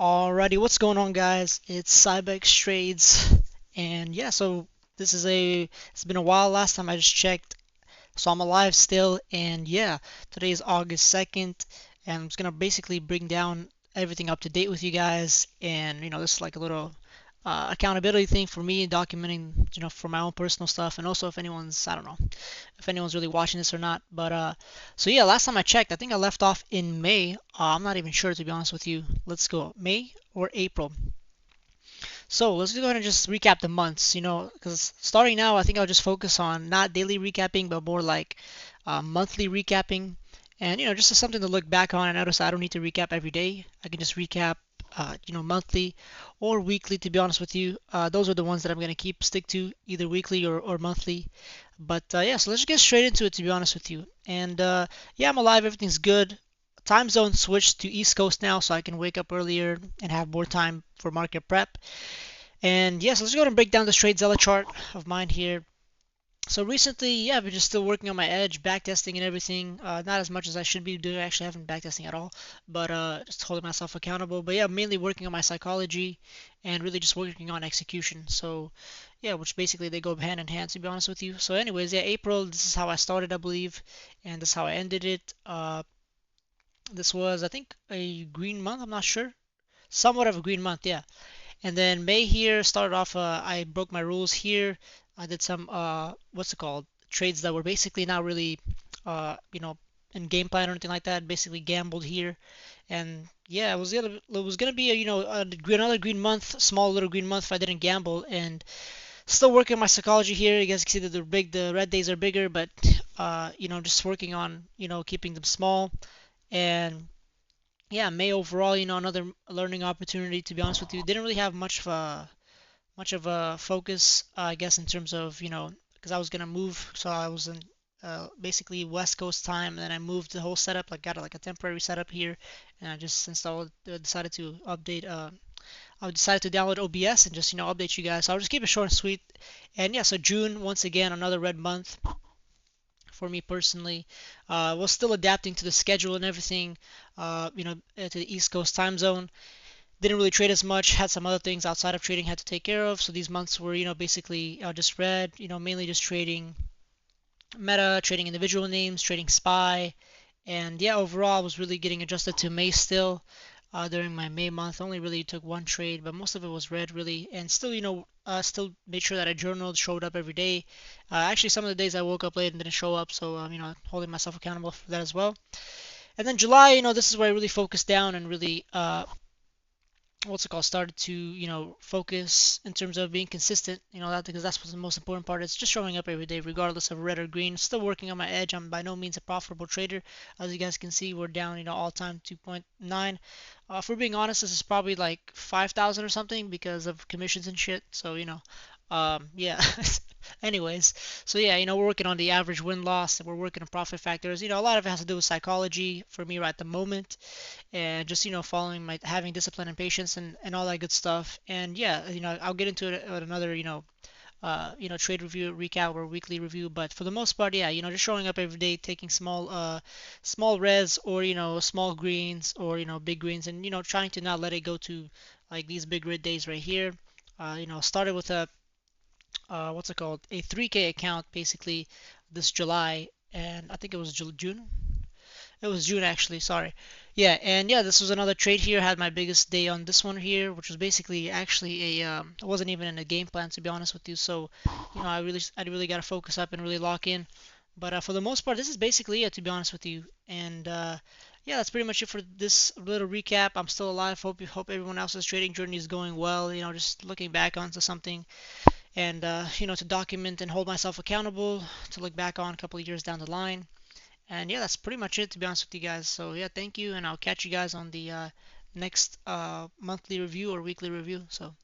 Alrighty, what's going on, guys? It's Cybex Trades, and yeah, so it's been a while. Last time I just checked, so I'm alive still, and yeah, today is August 2nd, and I'm just gonna basically bring down everything up to date with you guys, and this is like a little accountability thing for me, documenting, for my own personal stuff, and also if anyone's, I don't know, if anyone's really watching this or not. But so yeah, last time I checked, I think I left off in May. I'm not even sure to be honest with you. Let's go May or April. So let's go ahead and just recap the months, because starting now, I think I'll just focus on not daily recapping, but more like monthly recapping. And, just as something to look back on. I notice I don't need to recap every day. I can just recap, monthly or weekly, to be honest with you. Those are the ones that I'm going to stick to, either weekly or monthly. But yeah, so let's just get straight into it, to be honest with you. And yeah, I'm alive. Everything's good. Time zone switched to East Coast now, so I can wake up earlier and have more time for market prep. And yes, let's go and break down this TradeZella chart of mine here. So recently, yeah, I've been just still working on my edge, backtesting and everything. Not as much as I should be doing. I actually haven't backtesting at all, but just holding myself accountable. But yeah, mainly working on my psychology and really just working on execution. So yeah, which basically they go hand in hand, to be honest with you. So anyways, yeah, April, this is how I started, I believe, and this is how I ended it. This was, I think, a green month. I'm not sure. Somewhat of a green month, yeah. And then May here started off, I broke my rules here. I did some, what's it called? Trades that were basically not really, uh, you know, in game plan or anything like that. Basically gambled here. And yeah, it was gonna be another green month, small little green month if I didn't gamble. And still working on my psychology here. You guys can see that the red days are bigger, but just working on, keeping them small. And yeah, May overall, another learning opportunity. To be honest with you, didn't really have much of a focus, I guess, in terms of, because I was gonna move, so I was in basically West Coast time, and then I moved the whole setup, like got like a temporary setup here, and I just installed, decided to update, I decided to download OBS and just, update you guys. So I'll just keep it short and sweet. And yeah, so June, once again, another red month for me personally. Was still adapting to the schedule and everything, to the East Coast time zone. Didn't really trade as much, had some other things outside of trading had to take care of. So these months were, basically just red, mainly just trading meta, trading individual names, trading SPY. And yeah, overall, I was really getting adjusted to May still. During my May month, only really took one trade, but most of it was red really, and still, still made sure that I journaled, showed up every day. Actually, some of the days I woke up late and didn't show up, so holding myself accountable for that as well. And then July, this is where I really focused down and really what's it called, started to focus in terms of being consistent, that, because that's what's the most important part. It's just showing up every day regardless of red or green. Still working on my edge. I'm by no means a profitable trader. As you guys can see, we're down, all time 2.9. If we're being honest, this is probably like 5,000 or something because of commissions and shit. So yeah. Anyways, so yeah, we're working on the average win loss, and we're working on profit factors. A lot of it has to do with psychology for me right at the moment, and just following my having discipline and patience and all that good stuff. And yeah, I'll get into it at another trade review recap or weekly review. But for the most part, yeah, just showing up every day, taking small reds, or small greens, or big greens, and trying to not let it go to like these big red days right here. Started with a what's it called, a 3K account basically this July, and I think it was June. It was June actually, sorry. Yeah, and yeah, this was another trade here. Had my biggest day on this one here, which was basically actually it wasn't even in a game plan, to be honest with you. So, I really got to focus up and really lock in. But for the most part, this is basically it, to be honest with you. And yeah, that's pretty much it for this little recap. I'm still alive. Hope everyone else's trading journey is going well. Just looking back onto something, and to document and hold myself accountable to look back on a couple of years down the line. And yeah, that's pretty much it, to be honest with you guys. So yeah, thank you, and I'll catch you guys on the next monthly review or weekly review. So